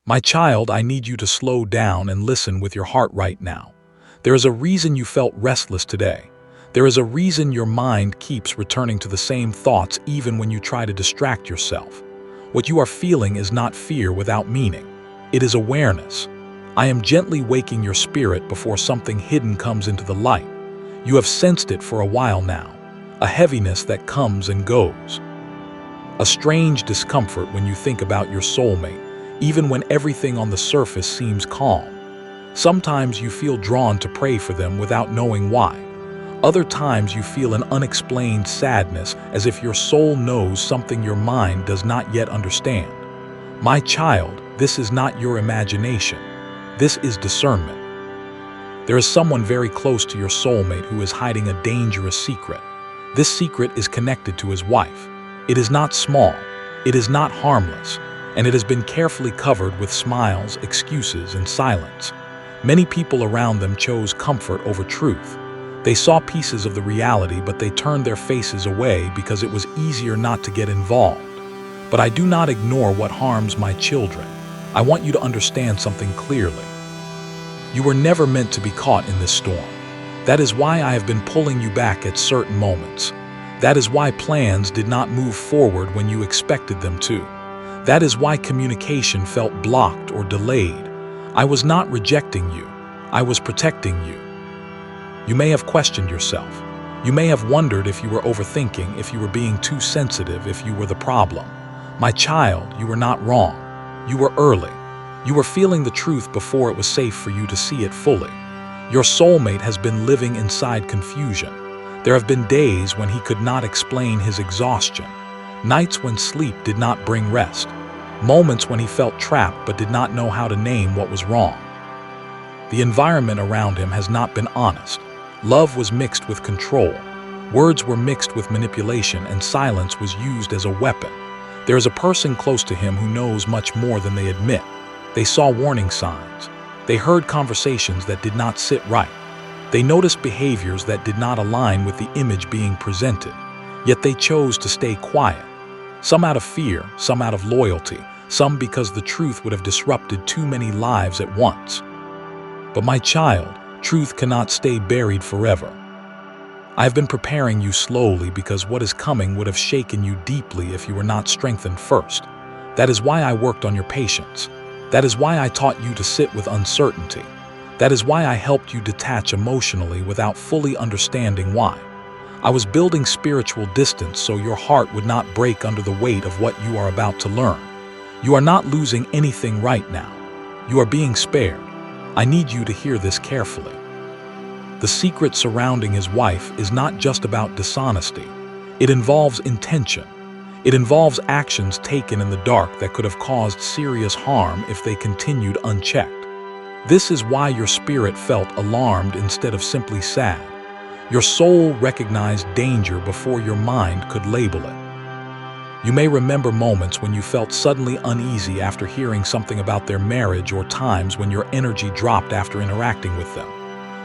My child, I need you to slow down and listen with your heart right now. There is a reason you felt restless today. There is a reason your mind keeps returning to the same thoughts even when you try to distract yourself. What you are feeling is not fear without meaning. It is awareness. I am gently waking your spirit before something hidden comes into the light. You have sensed it for a while now, a heaviness that comes and goes. A strange discomfort when you think about your soulmate, even when everything on the surface seems calm. Sometimes you feel drawn to pray for them without knowing why. Other times you feel an unexplained sadness, as if your soul knows something your mind does not yet understand. My child, this is not your imagination. This is discernment. There is someone very close to your soulmate who is hiding a dangerous secret. This secret is connected to his wife. It is not small, it is not harmless, and it has been carefully covered with smiles, excuses, and silence. Many people around them chose comfort over truth. They saw pieces of the reality, but they turned their faces away because it was easier not to get involved. But I do not ignore what harms my children. I want you to understand something clearly. You were never meant to be caught in this storm. That is why I have been pulling you back at certain moments. That is why plans did not move forward when you expected them to. That is why communication felt blocked or delayed. I was not rejecting you. I was protecting you. You may have questioned yourself. You may have wondered if you were overthinking, if you were being too sensitive, if you were the problem. My child, you were not wrong. You were early. You were feeling the truth before it was safe for you to see it fully. Your soulmate has been living inside confusion. There have been days when he could not explain his exhaustion, nights when sleep did not bring rest, moments when he felt trapped but did not know how to name what was wrong. The environment around him has not been honest. Love was mixed with control. Words were mixed with manipulation, and silence was used as a weapon. There is a person close to him who knows much more than they admit. They saw warning signs. They heard conversations that did not sit right. They noticed behaviors that did not align with the image being presented. Yet they chose to stay quiet. Some out of fear, some out of loyalty, some because the truth would have disrupted too many lives at once. But my child, truth cannot stay buried forever. I have been preparing you slowly because what is coming would have shaken you deeply if you were not strengthened first. That is why I worked on your patience. That is why I taught you to sit with uncertainty. That is why I helped you detach emotionally without fully understanding why. I was building spiritual distance so your heart would not break under the weight of what you are about to learn. You are not losing anything right now. You are being spared. I need you to hear this carefully. The secret surrounding his wife is not just about dishonesty. It involves intention. It involves actions taken in the dark that could have caused serious harm if they continued unchecked. This is why your spirit felt alarmed instead of simply sad. Your soul recognized danger before your mind could label it. You may remember moments when you felt suddenly uneasy after hearing something about their marriage, or times when your energy dropped after interacting with them.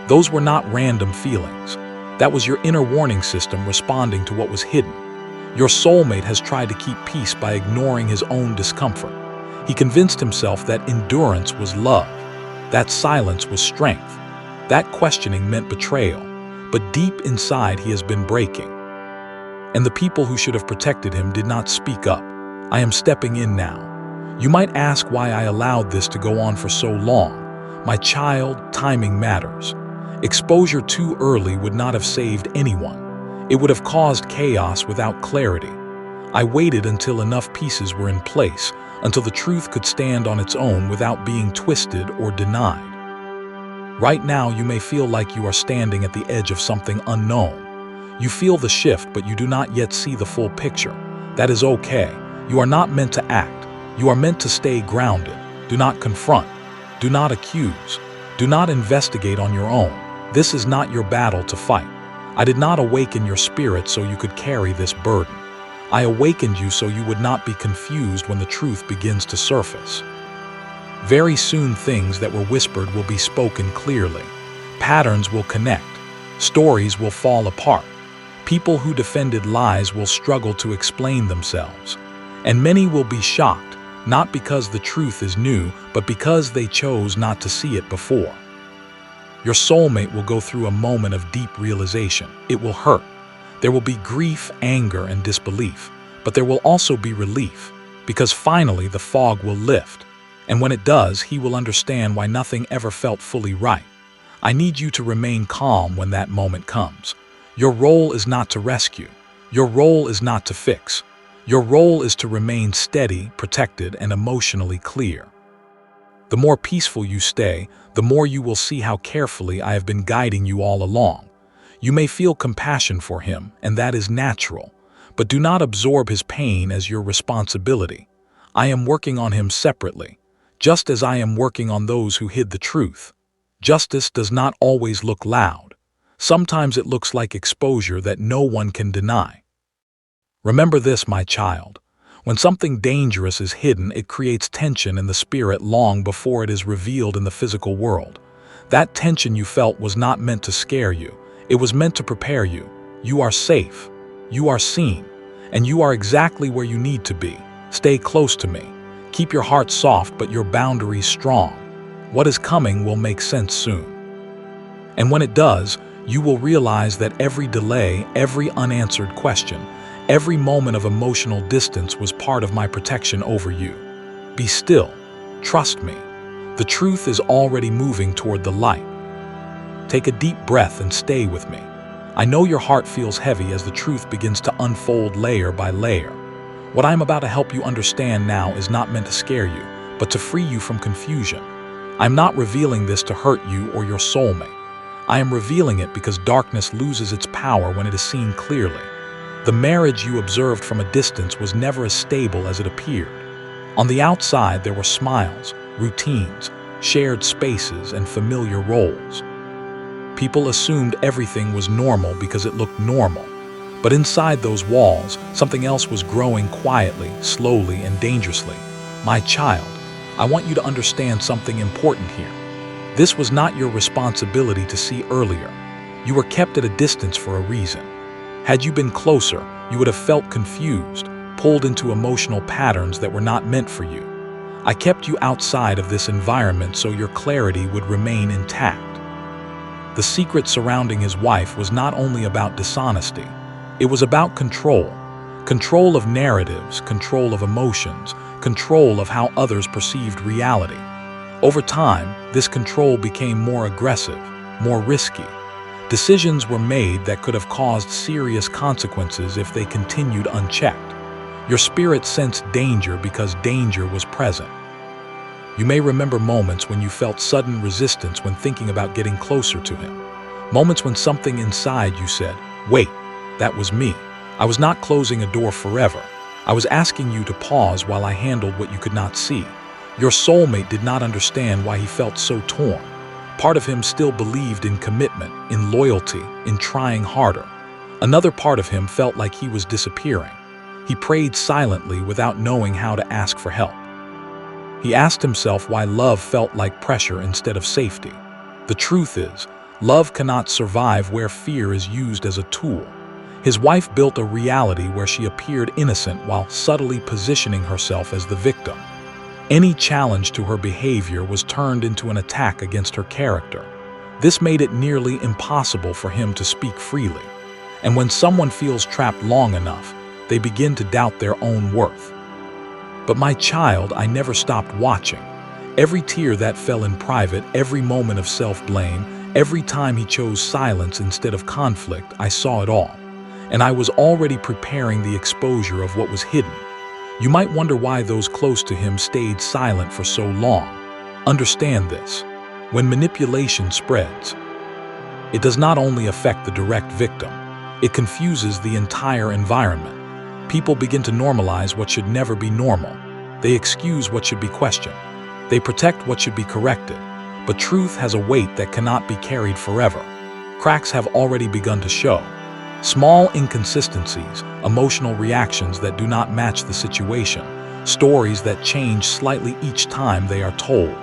Those were not random feelings. That was your inner warning system responding to what was hidden. Your soulmate has tried to keep peace by ignoring his own discomfort. He convinced himself that endurance was love, that silence was strength, that questioning meant betrayal. But deep inside he has been breaking. And the people who should have protected him did not speak up. I am stepping in now. You might ask why I allowed this to go on for so long. My child, timing matters. Exposure too early would not have saved anyone. It would have caused chaos without clarity. I waited until enough pieces were in place, until the truth could stand on its own without being twisted or denied. Right now, you may feel like you are standing at the edge of something unknown. You feel the shift, but you do not yet see the full picture. That is okay. You are not meant to act. You are meant to stay grounded. Do not confront. Do not accuse. Do not investigate on your own. This is not your battle to fight. I did not awaken your spirit so you could carry this burden. I awakened you so you would not be confused when the truth begins to surface. Very soon, things that were whispered will be spoken clearly. Patterns will connect. Stories will fall apart. People who defended lies will struggle to explain themselves. And many will be shocked, not because the truth is new, but because they chose not to see it before. Your soulmate will go through a moment of deep realization. It will hurt. There will be grief, anger, and disbelief, but there will also be relief, because finally the fog will lift. And when it does, he will understand why nothing ever felt fully right. I need you to remain calm when that moment comes. Your role is not to rescue. Your role is not to fix. Your role is to remain steady, protected, and emotionally clear. The more peaceful you stay, the more you will see how carefully I have been guiding you all along. You may feel compassion for him, and that is natural, but do not absorb his pain as your responsibility. I am working on him separately, just as I am working on those who hid the truth. Justice does not always look loud. Sometimes it looks like exposure that no one can deny. Remember this, my child. When something dangerous is hidden, it creates tension in the spirit long before it is revealed in the physical world. That tension you felt was not meant to scare you. It was meant to prepare you. You are safe. You are seen. And you are exactly where you need to be. Stay close to me. Keep your heart soft but your boundaries strong. What is coming will make sense soon. And when it does, you will realize that every delay, every unanswered question, every moment of emotional distance was part of my protection over you. Be still. Trust me. The truth is already moving toward the light. Take a deep breath and stay with me. I know your heart feels heavy as the truth begins to unfold layer by layer. What I'm about to help you understand now is not meant to scare you, but to free you from confusion. I'm not revealing this to hurt you or your soulmate. I am revealing it because darkness loses its power when it is seen clearly. The marriage you observed from a distance was never as stable as it appeared. On the outside, there were smiles, routines, shared spaces, and familiar roles. People assumed everything was normal because it looked normal. But inside those walls, something else was growing quietly, slowly, and dangerously. My child, I want you to understand something important here. This was not your responsibility to see earlier. You were kept at a distance for a reason. Had you been closer, you would have felt confused, pulled into emotional patterns that were not meant for you. I kept you outside of this environment so your clarity would remain intact. The secret surrounding his wife was not only about dishonesty. It was about control. Control of narratives, control of emotions, control of how others perceived reality. Over time, this control became more aggressive, more risky. Decisions were made that could have caused serious consequences if they continued unchecked. Your spirit sensed danger because danger was present. You may remember moments when you felt sudden resistance when thinking about getting closer to him. Moments when something inside you said, "Wait, that was me. I was not closing a door forever. I was asking you to pause while I handled what you could not see." Your soulmate did not understand why he felt so torn. Part of him still believed in commitment, in loyalty, in trying harder. Another part of him felt like he was disappearing. He prayed silently without knowing how to ask for help. He asked himself why love felt like pressure instead of safety. The truth is, love cannot survive where fear is used as a tool. His wife built a reality where she appeared innocent while subtly positioning herself as the victim. Any challenge to her behavior was turned into an attack against her character. This made it nearly impossible for him to speak freely. And when someone feels trapped long enough, they begin to doubt their own worth. But my child, I never stopped watching. Every tear that fell in private, every moment of self-blame, every time he chose silence instead of conflict, I saw it all. And I was already preparing the exposure of what was hidden. You might wonder why those close to him stayed silent for so long. Understand this. When manipulation spreads, it does not only affect the direct victim, it confuses the entire environment. People begin to normalize what should never be normal. They excuse what should be questioned. They protect what should be corrected. But truth has a weight that cannot be carried forever. Cracks have already begun to show. Small inconsistencies, emotional reactions that do not match the situation, stories that change slightly each time they are told.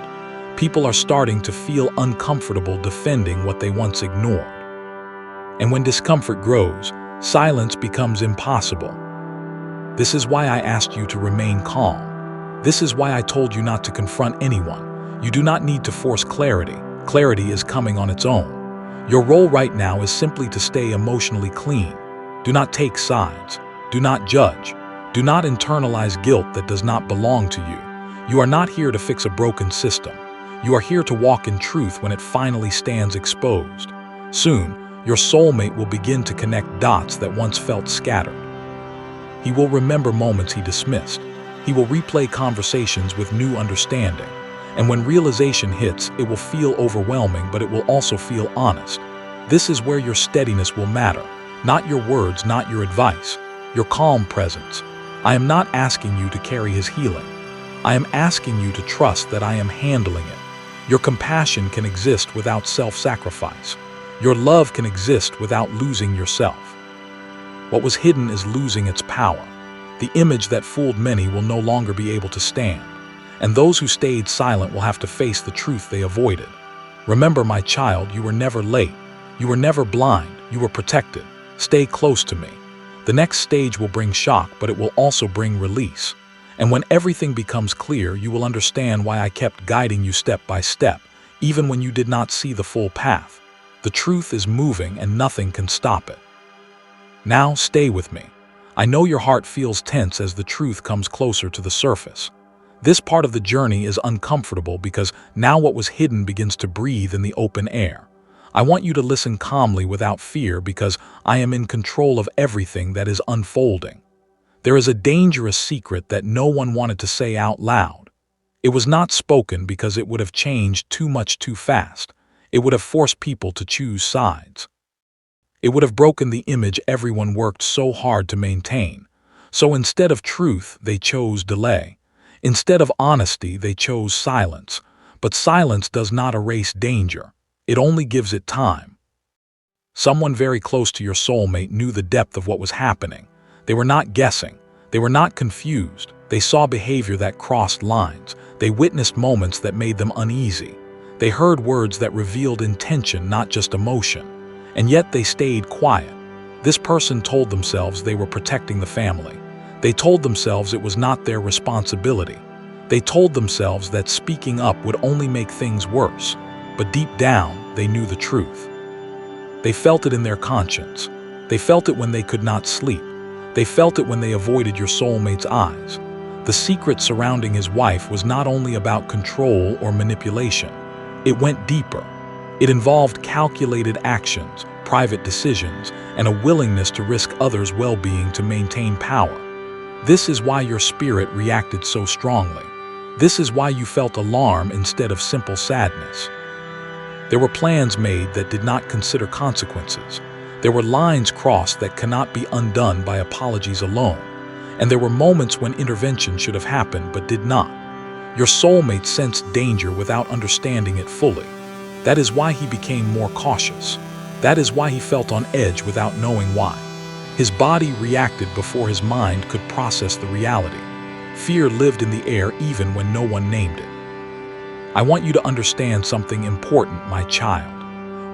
People are starting to feel uncomfortable defending what they once ignored. And when discomfort grows, silence becomes impossible. This is why I asked you to remain calm. This is why I told you not to confront anyone. You do not need to force clarity. Clarity is coming on its own. Your role right now is simply to stay emotionally clean. Do not take sides. Do not judge. Do not internalize guilt that does not belong to you. You are not here to fix a broken system. You are here to walk in truth when it finally stands exposed. Soon, your soulmate will begin to connect dots that once felt scattered. He will remember moments he dismissed. He will replay conversations with new understanding. And when realization hits, it will feel overwhelming, but it will also feel honest. This is where your steadiness will matter. Not your words, not your advice. Your calm presence. I am not asking you to carry his healing. I am asking you to trust that I am handling it. Your compassion can exist without self-sacrifice. Your love can exist without losing yourself. What was hidden is losing its power. The image that fooled many will no longer be able to stand. And those who stayed silent will have to face the truth they avoided. Remember, my child, you were never late. You were never blind. You were protected. Stay close to me. The next stage will bring shock, but it will also bring release. And when everything becomes clear, you will understand why I kept guiding you step by step, even when you did not see the full path. The truth is moving and nothing can stop it. Now stay with me. I know your heart feels tense as the truth comes closer to the surface. This part of the journey is uncomfortable because now what was hidden begins to breathe in the open air. I want you to listen calmly without fear because I am in control of everything that is unfolding. There is a dangerous secret that no one wanted to say out loud. It was not spoken because it would have changed too much too fast. It would have forced people to choose sides. It would have broken the image everyone worked so hard to maintain. So instead of truth, they chose delay. Instead of honesty, they chose silence. But silence does not erase danger. It only gives it time. Someone very close to your soulmate knew the depth of what was happening. They were not guessing. They were not confused. They saw behavior that crossed lines. They witnessed moments that made them uneasy. They heard words that revealed intention, not just emotion. And yet they stayed quiet. This person told themselves they were protecting the family. They told themselves it was not their responsibility. They told themselves that speaking up would only make things worse. But deep down, they knew the truth. They felt it in their conscience. They felt it when they could not sleep. They felt it when they avoided your soulmate's eyes. The secret surrounding his wife was not only about control or manipulation. It went deeper. It involved calculated actions, private decisions, and a willingness to risk others' well-being to maintain power. This is why your spirit reacted so strongly. This is why you felt alarm instead of simple sadness. There were plans made that did not consider consequences. There were lines crossed that cannot be undone by apologies alone. And there were moments when intervention should have happened but did not. Your soulmate sensed danger without understanding it fully. That is why he became more cautious. That is why he felt on edge without knowing why. His body reacted before his mind could process the reality. Fear lived in the air even when no one named it. I want you to understand something important, my child.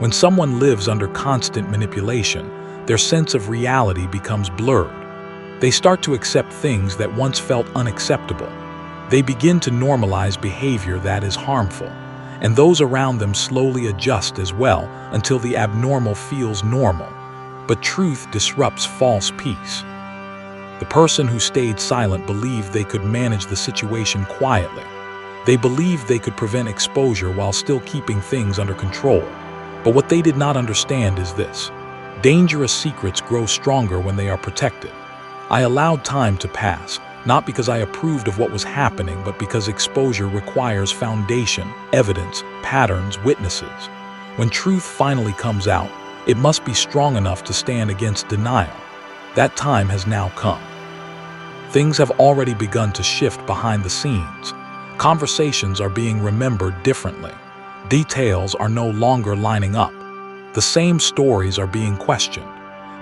When someone lives under constant manipulation, their sense of reality becomes blurred. They start to accept things that once felt unacceptable. They begin to normalize behavior that is harmful, and those around them slowly adjust as well until the abnormal feels normal. But truth disrupts false peace. The person who stayed silent believed they could manage the situation quietly. They believed they could prevent exposure while still keeping things under control. But what they did not understand is this: dangerous secrets grow stronger when they are protected. I allowed time to pass, not because I approved of what was happening, but because exposure requires foundation, evidence, patterns, witnesses. When truth finally comes out, it must be strong enough to stand against denial. That time has now come. Things have already begun to shift behind the scenes. Conversations are being remembered differently. Details are no longer lining up. The same stories are being questioned.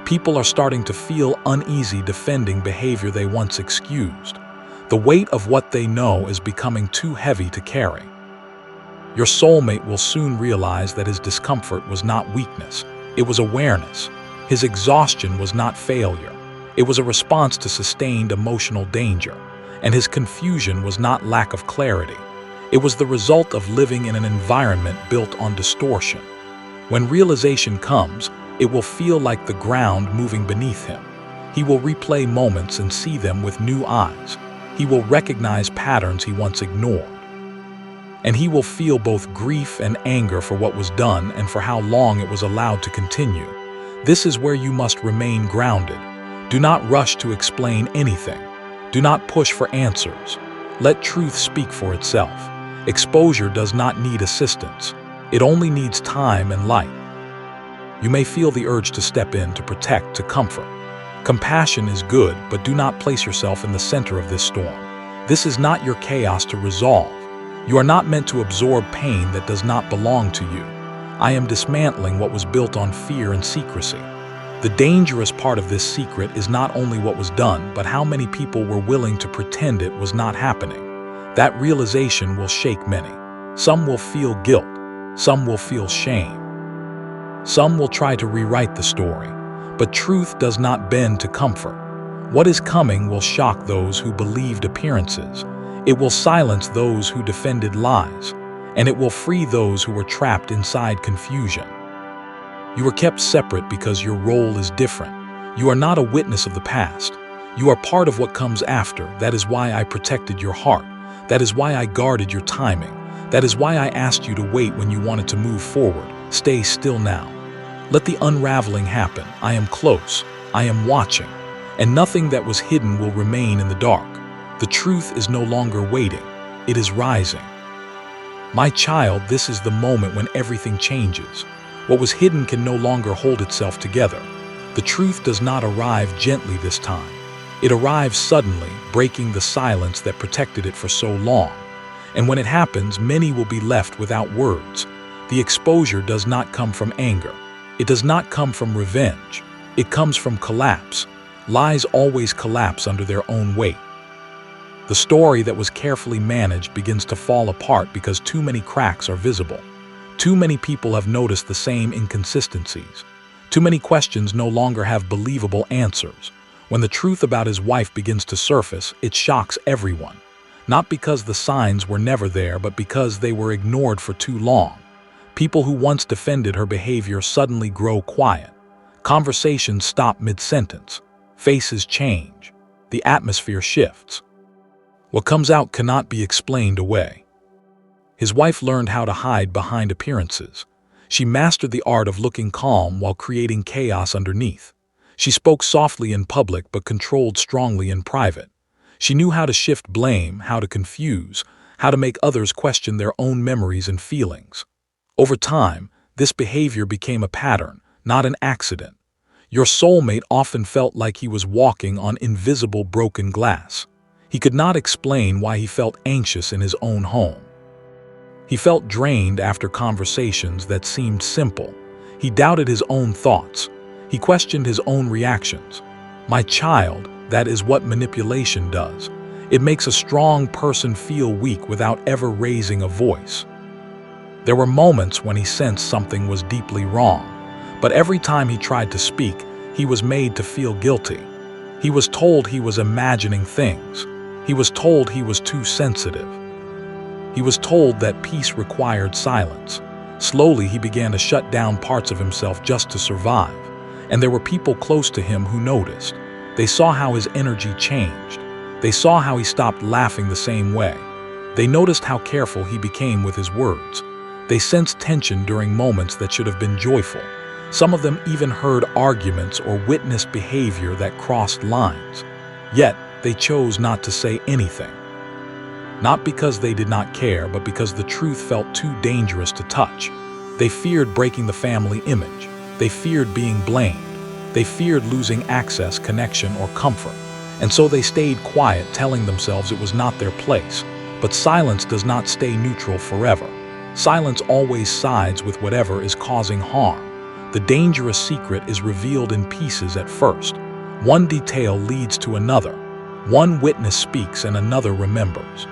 People are starting to feel uneasy defending behavior they once excused. The weight of what they know is becoming too heavy to carry. Your soulmate will soon realize that his discomfort was not weakness. It was awareness. His exhaustion was not failure. It was a response to sustained emotional danger. and his confusion was not lack of clarity. It was the result of living in an environment built on distortion. When realization comes, it will feel like the ground moving beneath him. He will replay moments and see them with new eyes. He will recognize patterns he once ignored. And he will feel both grief and anger for what was done and for how long it was allowed to continue. This is where you must remain grounded. Do not rush to explain anything. Do not push for answers. Let truth speak for itself. Exposure does not need assistance. It only needs time and light. You may feel the urge to step in, to protect, to comfort. Compassion is good, but do not place yourself in the center of this storm. This is not your chaos to resolve. You are not meant to absorb pain that does not belong to you. I am dismantling what was built on fear and secrecy. The dangerous part of this secret is not only what was done, but how many people were willing to pretend it was not happening. That realization will shake many. Some will feel guilt. Some will feel shame. Some will try to rewrite the story. But truth does not bend to comfort. What is coming will shock those who believed appearances. It will silence those who defended lies. And it will free those who were trapped inside confusion. You were kept separate because your role is different. You are not a witness of the past. You are part of what comes after. That is why I protected your heart. That is why I guarded your timing. That is why I asked you to wait when you wanted to move forward. Stay still now. Let the unraveling happen. I am close. I am watching. And nothing that was hidden will remain in the dark. The truth is no longer waiting. It is rising. My child, this is the moment when everything changes. What was hidden can no longer hold itself together. The truth does not arrive gently this time. It arrives suddenly, breaking the silence that protected it for so long. And when it happens, many will be left without words. The exposure does not come from anger. It does not come from revenge. It comes from collapse. Lies always collapse under their own weight. The story that was carefully managed begins to fall apart because too many cracks are visible. Too many people have noticed the same inconsistencies. Too many questions no longer have believable answers. When the truth about his wife begins to surface, it shocks everyone. Not because the signs were never there, but because they were ignored for too long. People who once defended her behavior suddenly grow quiet. Conversations stop mid-sentence. Faces change. The atmosphere shifts. What comes out cannot be explained away. His wife learned how to hide behind appearances. She mastered the art of looking calm while creating chaos underneath. She spoke softly in public but controlled strongly in private. She knew how to shift blame, how to confuse, how to make others question their own memories and feelings. Over time, this behavior became a pattern, not an accident. Your soulmate often felt like he was walking on invisible broken glass. He could not explain why he felt anxious in his own home. He felt drained after conversations that seemed simple. He doubted his own thoughts. He questioned his own reactions. My child, that is what manipulation does. It makes a strong person feel weak without ever raising a voice. There were moments when he sensed something was deeply wrong, but every time he tried to speak, he was made to feel guilty. He was told he was imagining things. He was told he was too sensitive. He was told that peace required silence. Slowly, he began to shut down parts of himself just to survive. And there were people close to him who noticed. They saw how his energy changed. They saw how he stopped laughing the same way. They noticed how careful he became with his words. They sensed tension during moments that should have been joyful. Some of them even heard arguments or witnessed behavior that crossed lines. Yet, they chose not to say anything. Not because they did not care, but because the truth felt too dangerous to touch. They feared breaking the family image. They feared being blamed. They feared losing access, connection, or comfort. And so they stayed quiet, telling themselves it was not their place. But silence does not stay neutral forever. Silence always sides with whatever is causing harm. The dangerous secret is revealed in pieces at first. One detail leads to another. One witness speaks and another remembers.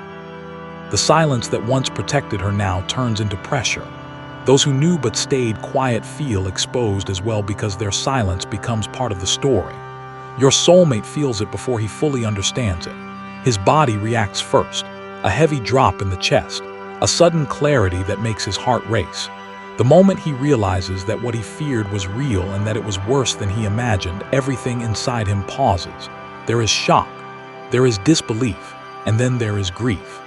The silence that once protected her now turns into pressure. Those who knew but stayed quiet feel exposed as well because their silence becomes part of the story. Your soulmate feels it before he fully understands it. His body reacts first, a heavy drop in the chest, a sudden clarity that makes his heart race. The moment he realizes that what he feared was real and that it was worse than he imagined, everything inside him pauses. There is shock, there is disbelief, and then there is grief.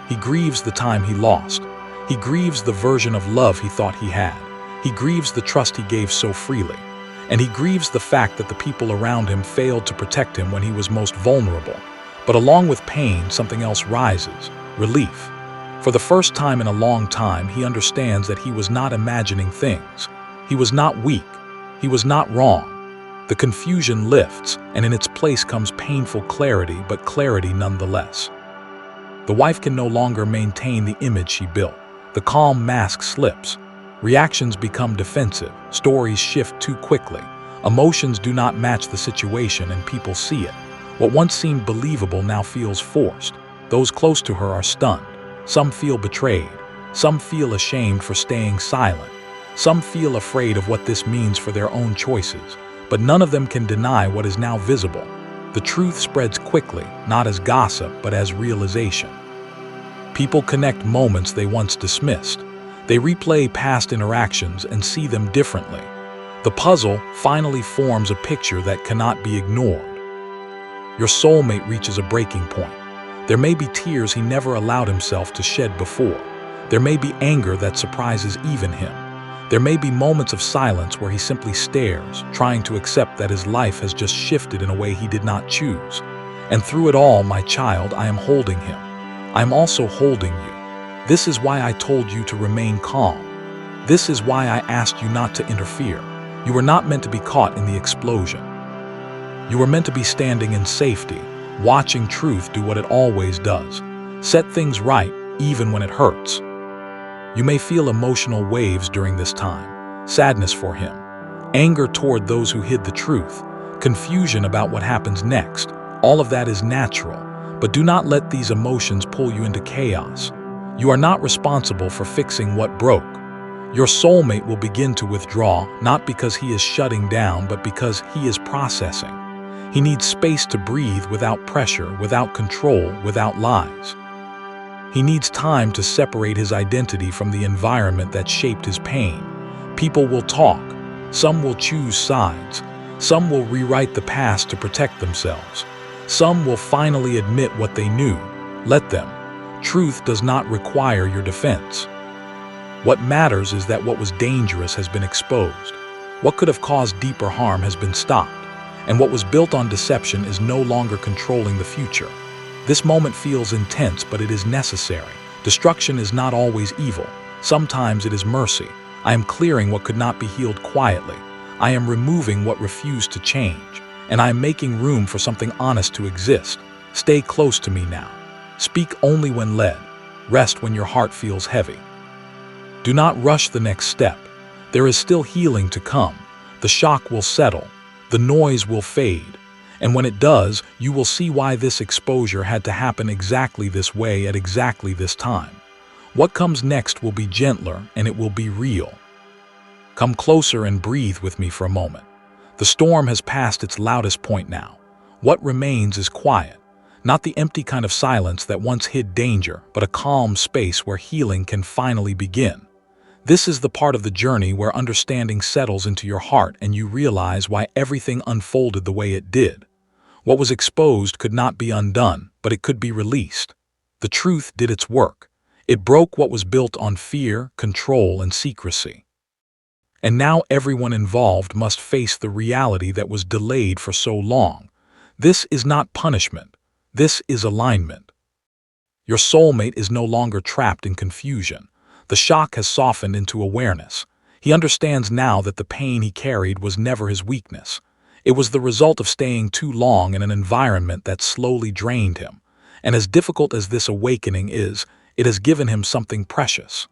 He grieves the time he lost. He grieves the version of love he thought he had. He grieves the trust he gave so freely. And he grieves the fact that the people around him failed to protect him when he was most vulnerable. But along with pain, something else rises: relief. For the first time in a long time, he understands that he was not imagining things. He was not weak. He was not wrong. The confusion lifts, and in its place comes painful clarity, but clarity nonetheless. The wife can no longer maintain the image she built. The calm mask slips. Reactions become defensive. Stories shift too quickly. Emotions do not match the situation, and people see it. What once seemed believable now feels forced. Those close to her are stunned. Some feel betrayed. Some feel ashamed for staying silent. Some feel afraid of what this means for their own choices. But none of them can deny what is now visible. The truth spreads quickly, not as gossip, but as realization. People connect moments they once dismissed. They replay past interactions and see them differently. The puzzle finally forms a picture that cannot be ignored. Your soulmate reaches a breaking point. There may be tears he never allowed himself to shed before. There may be anger that surprises even him. There may be moments of silence where he simply stares, trying to accept that his life has just shifted in a way he did not choose. And through it all, my child, I am holding him. I am also holding you. This is why I told you to remain calm. This is why I asked you not to interfere. You were not meant to be caught in the explosion. You were meant to be standing in safety, watching truth do what it always does. Set things right, even when it hurts. You may feel emotional waves during this time: sadness for him, anger toward those who hid the truth, confusion about what happens next. All of that is natural, but do not let these emotions pull you into chaos. You are not responsible for fixing what broke. Your soulmate will begin to withdraw, not because he is shutting down, but because he is processing. He needs space to breathe without pressure, without control, without lies. He needs time to separate his identity from the environment that shaped his pain. People will talk. Some will choose sides. Some will rewrite the past to protect themselves. Some will finally admit what they knew. Let them. Truth does not require your defense. What matters is that what was dangerous has been exposed. What could have caused deeper harm has been stopped. And what was built on deception is no longer controlling the future. This moment feels intense, but it is necessary. Destruction is not always evil. Sometimes it is mercy. I am clearing what could not be healed quietly. I am removing what refused to change. And I am making room for something honest to exist. Stay close to me now. Speak only when led. Rest when your heart feels heavy. Do not rush the next step. There is still healing to come. The shock will settle. The noise will fade. And when it does, you will see why this exposure had to happen exactly this way at exactly this time. What comes next will be gentler, and it will be real. Come closer and breathe with me for a moment. The storm has passed its loudest point now. What remains is quiet. Not the empty kind of silence that once hid danger, but a calm space where healing can finally begin. This is the part of the journey where understanding settles into your heart and you realize why everything unfolded the way it did. What was exposed could not be undone, but it could be released. The truth did its work. It broke what was built on fear, control, and secrecy. And now everyone involved must face the reality that was delayed for so long. This is not punishment. This is alignment. Your soulmate is no longer trapped in confusion. The shock has softened into awareness. He understands now that the pain he carried was never his weakness. It was the result of staying too long in an environment that slowly drained him. And as difficult as this awakening is, it has given him something precious: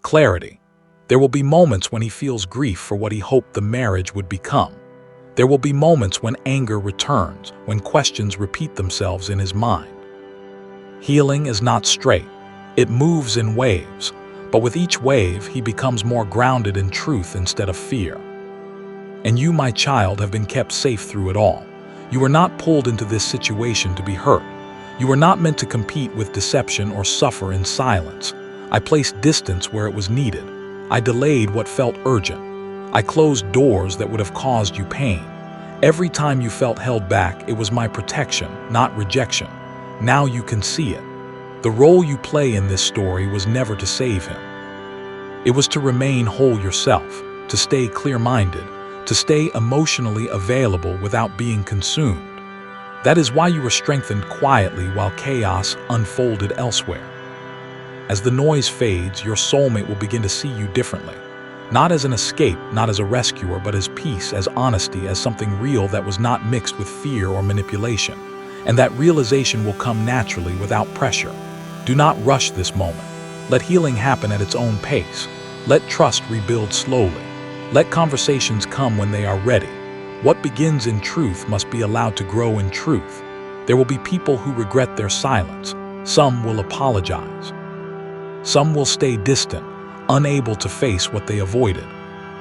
clarity. There will be moments when he feels grief for what he hoped the marriage would become. There will be moments when anger returns, when questions repeat themselves in his mind. Healing is not straight. It moves in waves. But with each wave, he becomes more grounded in truth instead of fear. And you, my child, have been kept safe through it all. You were not pulled into this situation to be hurt. You were not meant to compete with deception or suffer in silence. I placed distance where it was needed. I delayed what felt urgent. I closed doors that would have caused you pain. Every time you felt held back, it was my protection, not rejection. Now you can see it. The role you play in this story was never to save him. It was to remain whole yourself, to stay clear-minded, to stay emotionally available without being consumed. That is why you were strengthened quietly while chaos unfolded elsewhere. As the noise fades, your soulmate will begin to see you differently. Not as an escape, not as a rescuer, but as peace, as honesty, as something real that was not mixed with fear or manipulation. And that realization will come naturally without pressure. Do not rush this moment. Let healing happen at its own pace. Let trust rebuild slowly. Let conversations come when they are ready. What begins in truth must be allowed to grow in truth. There will be people who regret their silence. Some will apologize. Some will stay distant, unable to face what they avoided.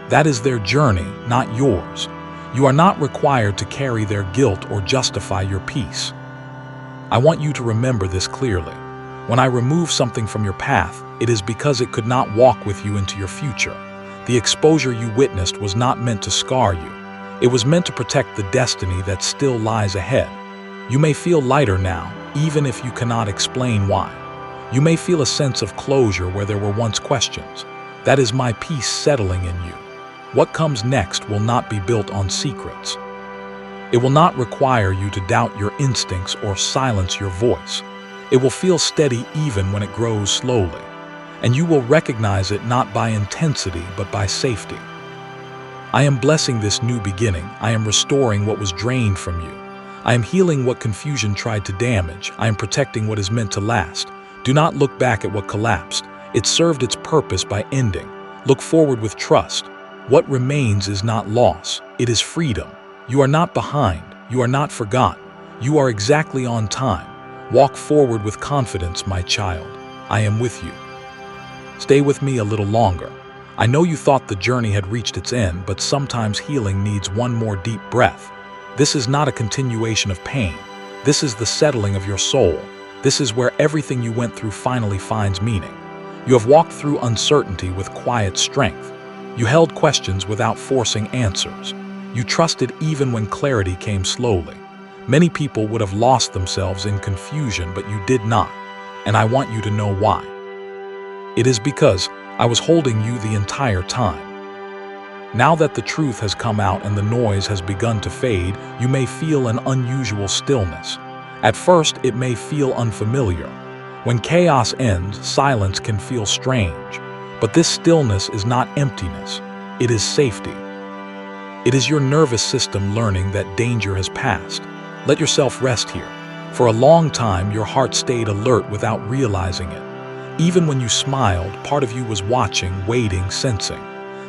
That is their journey, not yours. You are not required to carry their guilt or justify your peace. I want you to remember this clearly. When I remove something from your path, it is because it could not walk with you into your future. The exposure you witnessed was not meant to scar you. It was meant to protect the destiny that still lies ahead. You may feel lighter now, even if you cannot explain why. You may feel a sense of closure where there were once questions. That is my peace settling in you. What comes next will not be built on secrets. It will not require you to doubt your instincts or silence your voice. It will feel steady even when it grows slowly. And you will recognize it not by intensity but by safety. I am blessing this new beginning. I am restoring what was drained from you. I am healing what confusion tried to damage. I am protecting what is meant to last. Do not look back at what collapsed. It served its purpose by ending. Look forward with trust. What remains is not loss. It is freedom. You are not behind. You are not forgotten. You are exactly on time. Walk forward with confidence, my child. I am with you. Stay with me a little longer. I know you thought the journey had reached its end, but sometimes healing needs one more deep breath. This is not a continuation of pain. This is the settling of your soul. This is where everything you went through finally finds meaning. You have walked through uncertainty with quiet strength. You held questions without forcing answers. You trusted even when clarity came slowly. Many people would have lost themselves in confusion, but you did not. And I want you to know why. It is because I was holding you the entire time. Now that the truth has come out and the noise has begun to fade, you may feel an unusual stillness. At first, it may feel unfamiliar. When chaos ends, silence can feel strange. But this stillness is not emptiness. It is safety. It is your nervous system learning that danger has passed. Let yourself rest here. For a long time, your heart stayed alert without realizing it. Even when you smiled, part of you was watching, waiting, sensing.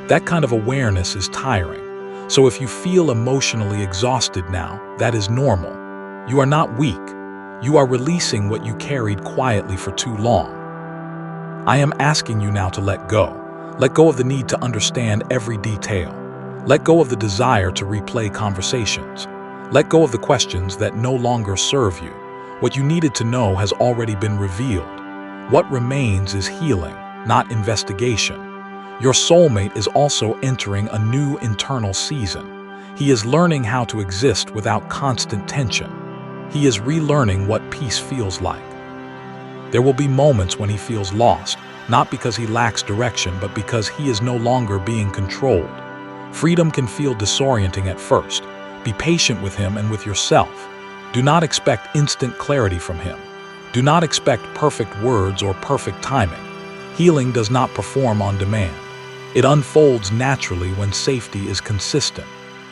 That kind of awareness is tiring. So if you feel emotionally exhausted now, that is normal. You are not weak. You are releasing what you carried quietly for too long. I am asking you now to let go. Let go of the need to understand every detail. Let go of the desire to replay conversations. Let go of the questions that no longer serve you. What you needed to know has already been revealed. What remains is healing, not investigation. Your soulmate is also entering a new internal season. He is learning how to exist without constant tension. He is relearning what peace feels like. There will be moments when he feels lost, not because he lacks direction, but because he is no longer being controlled. Freedom can feel disorienting at first. Be patient with him and with yourself. Do not expect instant clarity from him. Do not expect perfect words or perfect timing. Healing does not perform on demand. It unfolds naturally when safety is consistent.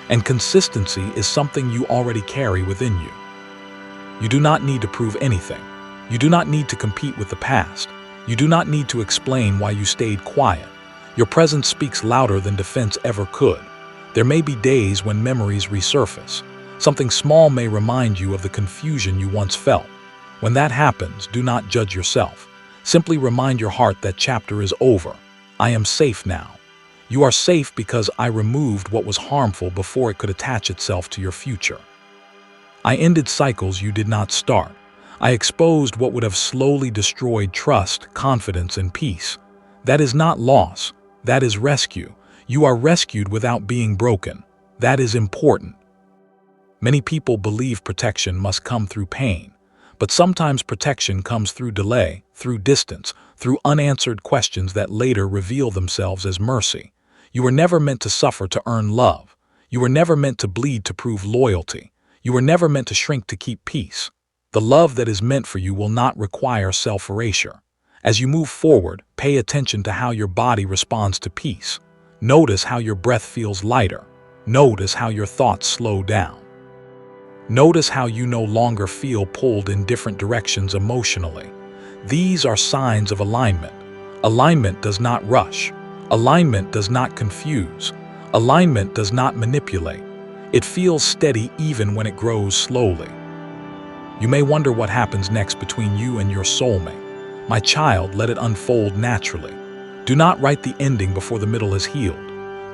And consistency is something you already carry within you. You do not need to prove anything. You do not need to compete with the past. You do not need to explain why you stayed quiet. Your presence speaks louder than defense ever could. There may be days when memories resurface. Something small may remind you of the confusion you once felt. When that happens, do not judge yourself. Simply remind your heart that chapter is over. I am safe now. You are safe because I removed what was harmful before it could attach itself to your future. I ended cycles you did not start. I exposed what would have slowly destroyed trust, confidence, and peace. That is not loss. That is rescue. You are rescued without being broken. That is important. Many people believe protection must come through pain, but sometimes protection comes through delay, through distance, through unanswered questions that later reveal themselves as mercy. You were never meant to suffer to earn love. You were never meant to bleed to prove loyalty. You were never meant to shrink to keep peace. The love that is meant for you will not require self-erasure. As you move forward, pay attention to how your body responds to peace. Notice how your breath feels lighter. Notice how your thoughts slow down. Notice how you no longer feel pulled in different directions emotionally. These are signs of alignment. Alignment does not rush. Alignment does not confuse. Alignment does not manipulate. It feels steady even when it grows slowly. You may wonder what happens next between you and your soulmate. My child, let it unfold naturally. Do not write the ending before the middle is healed.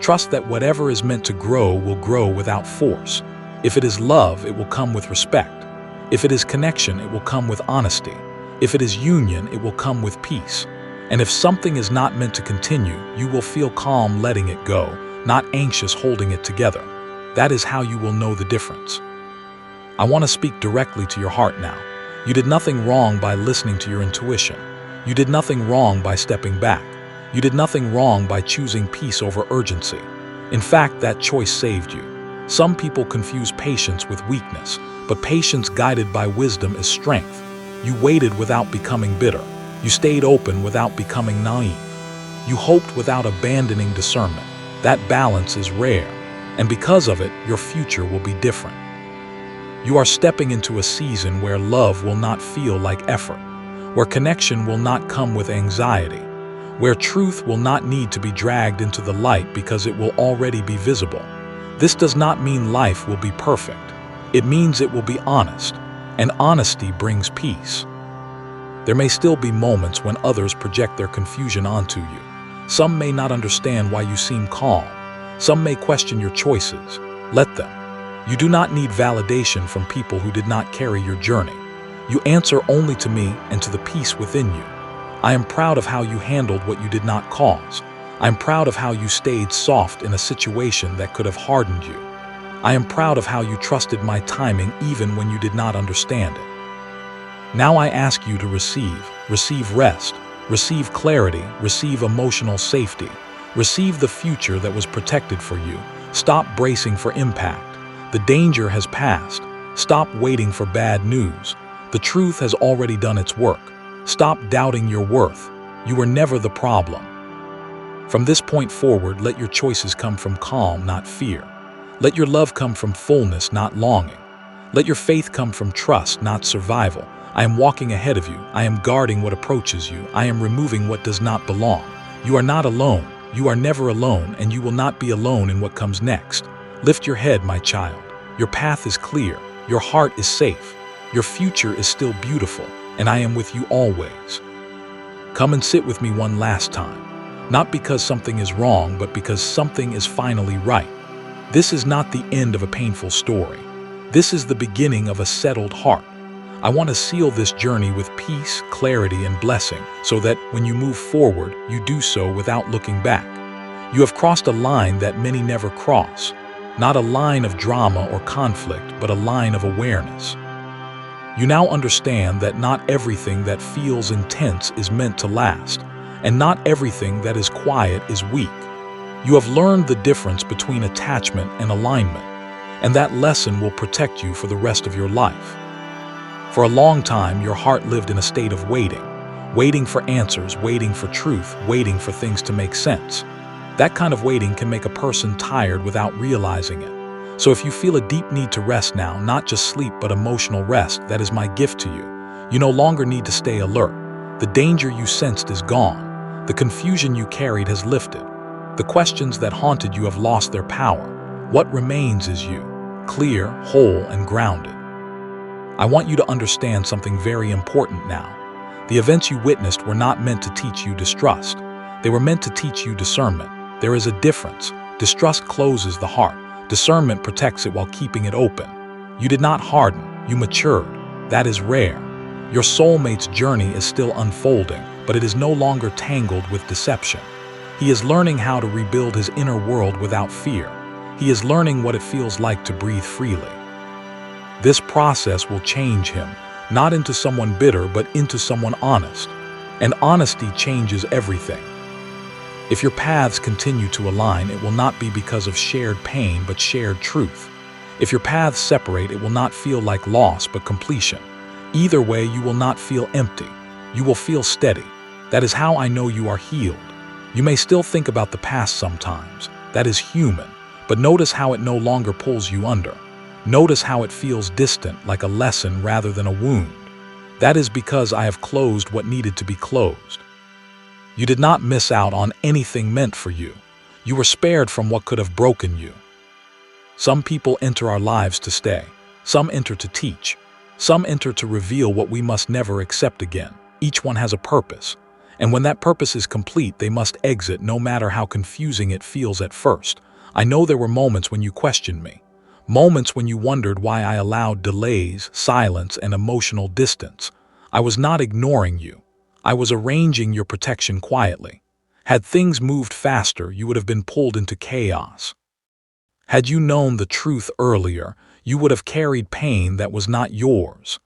Trust that whatever is meant to grow will grow without force. If it is love, it will come with respect. If it is connection, it will come with honesty. If it is union, it will come with peace. And if something is not meant to continue, you will feel calm letting it go, not anxious holding it together. That is how you will know the difference. I want to speak directly to your heart now. You did nothing wrong by listening to your intuition. You did nothing wrong by stepping back. You did nothing wrong by choosing peace over urgency. In fact, that choice saved you. Some people confuse patience with weakness, but patience guided by wisdom is strength. You waited without becoming bitter. You stayed open without becoming naive. You hoped without abandoning discernment. That balance is rare, and because of it, your future will be different. You are stepping into a season where love will not feel like effort, where connection will not come with anxiety, where truth will not need to be dragged into the light because it will already be visible. This does not mean life will be perfect. It means it will be honest, and honesty brings peace. There may still be moments when others project their confusion onto you. Some may not understand why you seem calm. Some may question your choices. Let them. You do not need validation from people who did not carry your journey. You answer only to me and to the peace within you. I am proud of how you handled what you did not cause. I am proud of how you stayed soft in a situation that could have hardened you. I am proud of how you trusted my timing even when you did not understand it. Now I ask you to receive rest, receive clarity, receive emotional safety, receive the future that was protected for you. Stop bracing for impact. The danger has passed. Stop waiting for bad news. The truth has already done its work. Stop doubting your worth. You were never the problem. From this point forward, let your choices come from calm, not fear. Let your love come from fullness, not longing. Let your faith come from trust, not survival. I am walking ahead of you. I am guarding what approaches you. I am removing what does not belong. You are not alone. You are never alone, and you will not be alone in what comes next. Lift your head, my child. Your path is clear. Your heart is safe. Your future is still beautiful, and I am with you always. Come and sit with me one last time. Not because something is wrong, but because something is finally right. This is not the end of a painful story. This is the beginning of a settled heart. I want to seal this journey with peace, clarity, and blessing, so that when you move forward, you do so without looking back. You have crossed a line that many never cross. Not a line of drama or conflict, but a line of awareness. You now understand that not everything that feels intense is meant to last, and not everything that is quiet is weak. You have learned the difference between attachment and alignment, and that lesson will protect you for the rest of your life. For a long time, your heart lived in a state of waiting for answers, waiting for truth, waiting for things to make sense. That kind of waiting can make a person tired without realizing it. So if you feel a deep need to rest now, not just sleep but emotional rest, that is my gift to you. You no longer need to stay alert. The danger you sensed is gone. The confusion you carried has lifted. The questions that haunted you have lost their power. What remains is you, clear, whole, and grounded. I want you to understand something very important now. The events you witnessed were not meant to teach you distrust. They were meant to teach you discernment. There is a difference. Distrust closes the heart. Discernment protects it while keeping it open. You did not harden, you matured. That is rare. Your soulmate's journey is still unfolding, but it is no longer tangled with deception. He is learning how to rebuild his inner world without fear. He is learning what it feels like to breathe freely. This process will change him, not into someone bitter, but into someone honest. And honesty changes everything. If your paths continue to align, it will not be because of shared pain, but shared truth. If your paths separate, it will not feel like loss, but completion. Either way, you will not feel empty. You will feel steady. That is how I know you are healed. You may still think about the past sometimes. That is human. But notice how it no longer pulls you under. Notice how it feels distant, like a lesson rather than a wound. That is because I have closed what needed to be closed. You did not miss out on anything meant for you. You were spared from what could have broken you. Some people enter our lives to stay. Some enter to teach. Some enter to reveal what we must never accept again. Each one has a purpose. And when that purpose is complete, they must exit, no matter how confusing it feels at first. I know there were moments when you questioned me. Moments when you wondered why I allowed delays, silence, and emotional distance. I was not ignoring you. I was arranging your protection quietly. Had things moved faster, you would have been pulled into chaos. Had you known the truth earlier, you would have carried pain that was not yours.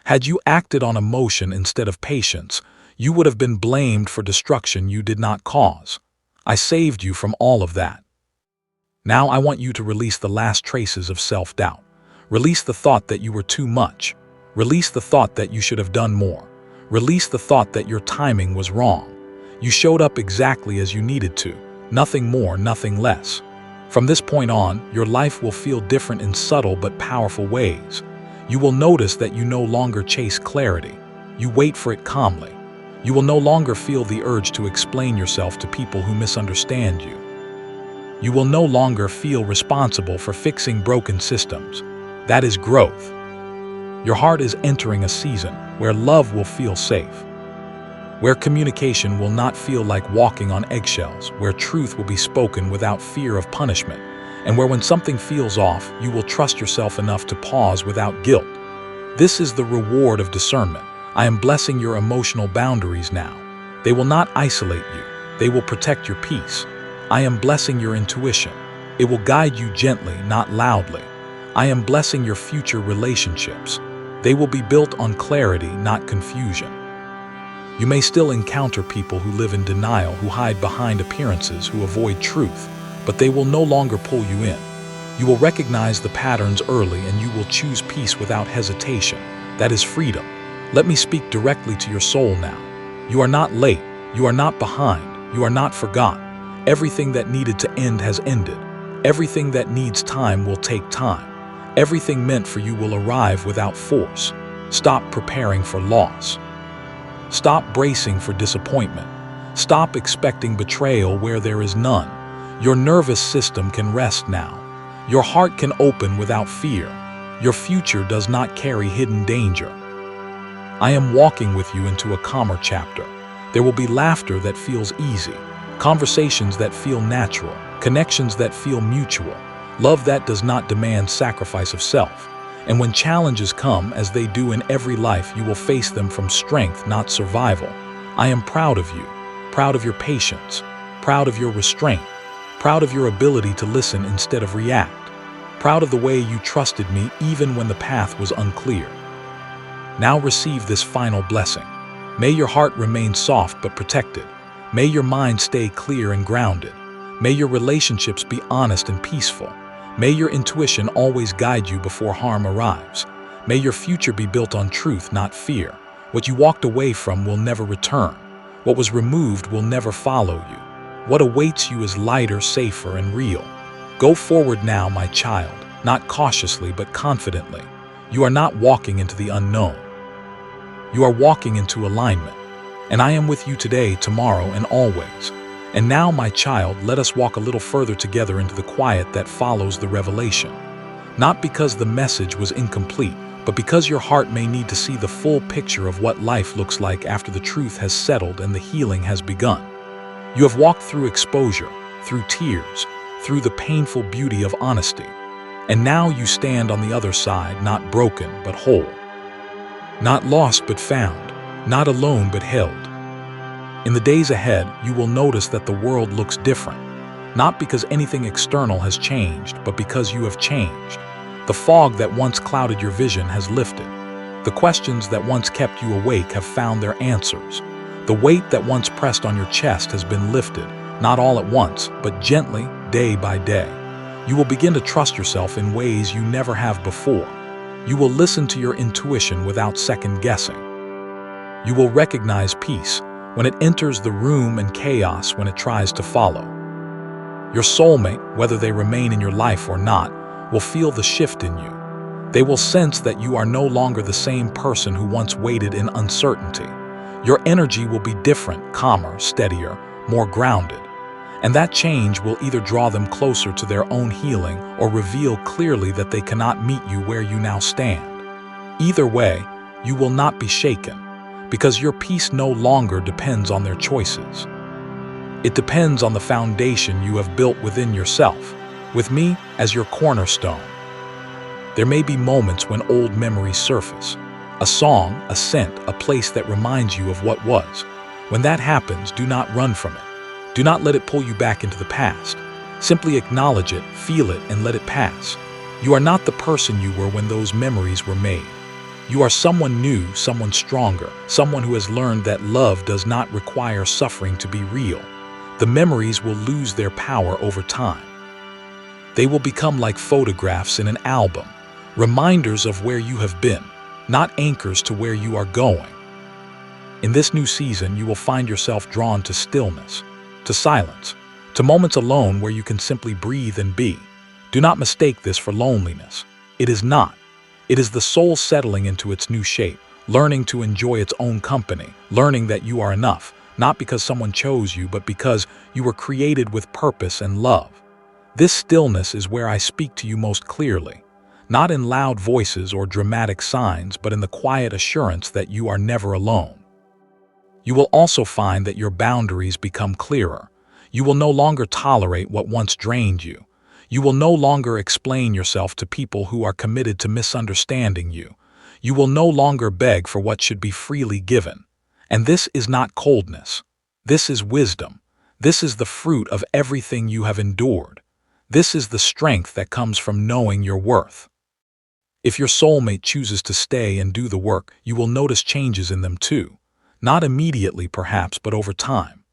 Had you acted on emotion instead of patience, you would have been blamed for destruction you did not cause. I saved you from all of that. Now I want you to release the last traces of self-doubt. Release the thought that you were too much. Release the thought that you should have done more. Release the thought that your timing was wrong. You showed up exactly as you needed to. Nothing more, nothing less. From this point on, your life will feel different in subtle but powerful ways. You will notice that you no longer chase clarity. You wait for it calmly. You will no longer feel the urge to explain yourself to people who misunderstand you. You will no longer feel responsible for fixing broken systems. That is growth. Your heart is entering a season where love will feel safe, where communication will not feel like walking on eggshells, where truth will be spoken without fear of punishment, and where when something feels off, you will trust yourself enough to pause without guilt. This is the reward of discernment. I am blessing your emotional boundaries now. They will not isolate you. They will protect your peace. I am blessing your intuition. It will guide you gently, not loudly. I am blessing your future relationships. They will be built on clarity, not confusion. You may still encounter people who live in denial, who hide behind appearances, who avoid truth, but they will no longer pull you in. You will recognize the patterns early, and you will choose peace without hesitation. That is freedom. Let me speak directly to your soul now. You are not late. You are not behind. You are not forgotten. Everything that needed to end has ended. Everything that needs time will take time. Everything meant for you will arrive without force. Stop preparing for loss. Stop bracing for disappointment. Stop expecting betrayal where there is none. Your nervous system can rest now. Your heart can open without fear. Your future does not carry hidden danger. I am walking with you into a calmer chapter. There will be laughter that feels easy, conversations that feel natural, connections that feel mutual, love that does not demand sacrifice of self. And when challenges come, as they do in every life, you will face them from strength, not survival. I am proud of you, proud of your patience, proud of your restraint, proud of your ability to listen instead of react, proud of the way you trusted me even when the path was unclear. Now receive this final blessing. May your heart remain soft but protected. May your mind stay clear and grounded. May your relationships be honest and peaceful. May your intuition always guide you before harm arrives. May your future be built on truth, not fear. What you walked away from will never return. What was removed will never follow you. What awaits you is lighter, safer, and real. Go forward now, my child, not cautiously but confidently. You are not walking into the unknown. You are walking into alignment. And I am with you today, tomorrow, and always. And now, my child, let us walk a little further together into the quiet that follows the revelation. Not because the message was incomplete, but because your heart may need to see the full picture of what life looks like after the truth has settled and the healing has begun. You have walked through exposure, through tears, through the painful beauty of honesty. And now you stand on the other side, not broken, but whole. Not lost but found, not alone but held. In the days ahead, you will notice that the world looks different, not because anything external has changed, but because you have changed. The fog that once clouded your vision has lifted. The questions that once kept you awake have found their answers. The weight that once pressed on your chest has been lifted, not all at once, but gently, day by day. You will begin to trust yourself in ways you never have before. You will listen to your intuition without second guessing. You will recognize peace when it enters the room and chaos when it tries to follow. Your soulmate, whether they remain in your life or not, will feel the shift in you. They will sense that you are no longer the same person who once waited in uncertainty. Your energy will be different, calmer, steadier, more grounded. And that change will either draw them closer to their own healing or reveal clearly that they cannot meet you where you now stand. Either way, you will not be shaken, because your peace no longer depends on their choices. It depends on the foundation you have built within yourself, with me as your cornerstone. There may be moments when old memories surface. A song, a scent, a place that reminds you of what was. When that happens, do not run from it. Do not let it pull you back into the past. Simply acknowledge it, feel it, and let it pass. You are not the person you were when those memories were made. You are someone new, someone stronger, someone who has learned that love does not require suffering to be real. The memories will lose their power over time. They will become like photographs in an album, reminders of where you have been, not anchors to where you are going. In this new season, you will find yourself drawn to stillness, to silence, to moments alone where you can simply breathe and be. Do not mistake this for loneliness. It is not. It is the soul settling into its new shape, learning to enjoy its own company, learning that you are enough, not because someone chose you, but because you were created with purpose and love. This stillness is where I speak to you most clearly, not in loud voices or dramatic signs, but in the quiet assurance that you are never alone. You will also find that your boundaries become clearer. You will no longer tolerate what once drained you. You will no longer explain yourself to people who are committed to misunderstanding you. You will no longer beg for what should be freely given. And this is not coldness. This is wisdom. This is the fruit of everything you have endured. This is the strength that comes from knowing your worth. If your soulmate chooses to stay and do the work, you will notice changes in them too. Not immediately, perhaps, but over time.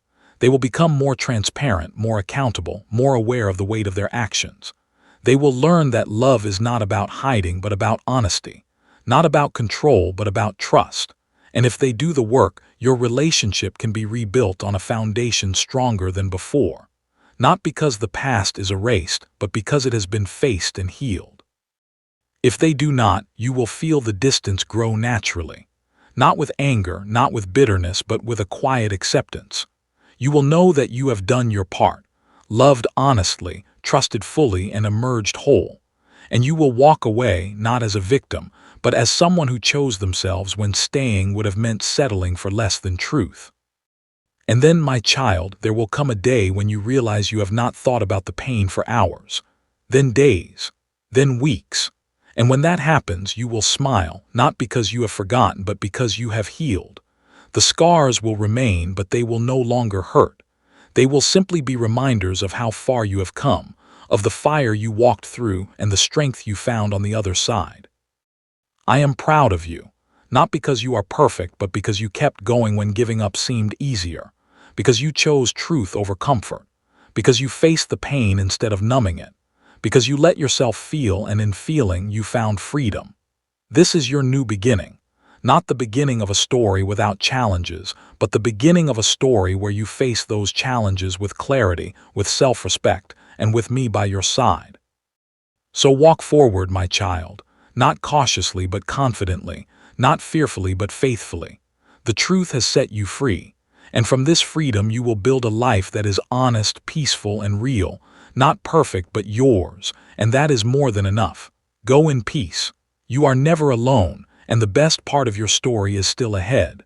They will become more transparent, more accountable, more aware of the weight of their actions. They will learn that love is not about hiding, but about honesty. Not about control, but about trust. And if they do the work, your relationship can be rebuilt on a foundation stronger than before. Not because the past is erased, but because it has been faced and healed. If they do not, you will feel the distance grow naturally. Not with anger, not with bitterness, but with a quiet acceptance. You will know that you have done your part, loved honestly, trusted fully, and emerged whole. And you will walk away not as a victim, but as someone who chose themselves when staying would have meant settling for less than truth. And then, my child, there will come a day when you realize you have not thought about the pain for hours, then days, then weeks. And when that happens, you will smile, not because you have forgotten, but because you have healed. The scars will remain, but they will no longer hurt. They will simply be reminders of how far you have come, of the fire you walked through and the strength you found on the other side. I am proud of you, not because you are perfect, but because you kept going when giving up seemed easier, because you chose truth over comfort, because you faced the pain instead of numbing it, because you let yourself feel, and in feeling you found freedom. This is your new beginning, not the beginning of a story without challenges, but the beginning of a story where you face those challenges with clarity, with self-respect, and with me by your side. So walk forward, my child, not cautiously but confidently, not fearfully but faithfully. The truth has set you free, and from this freedom you will build a life that is honest, peaceful, and real. Not perfect, but yours, and that is more than enough. Go in peace. You are never alone, and the best part of your story is still ahead.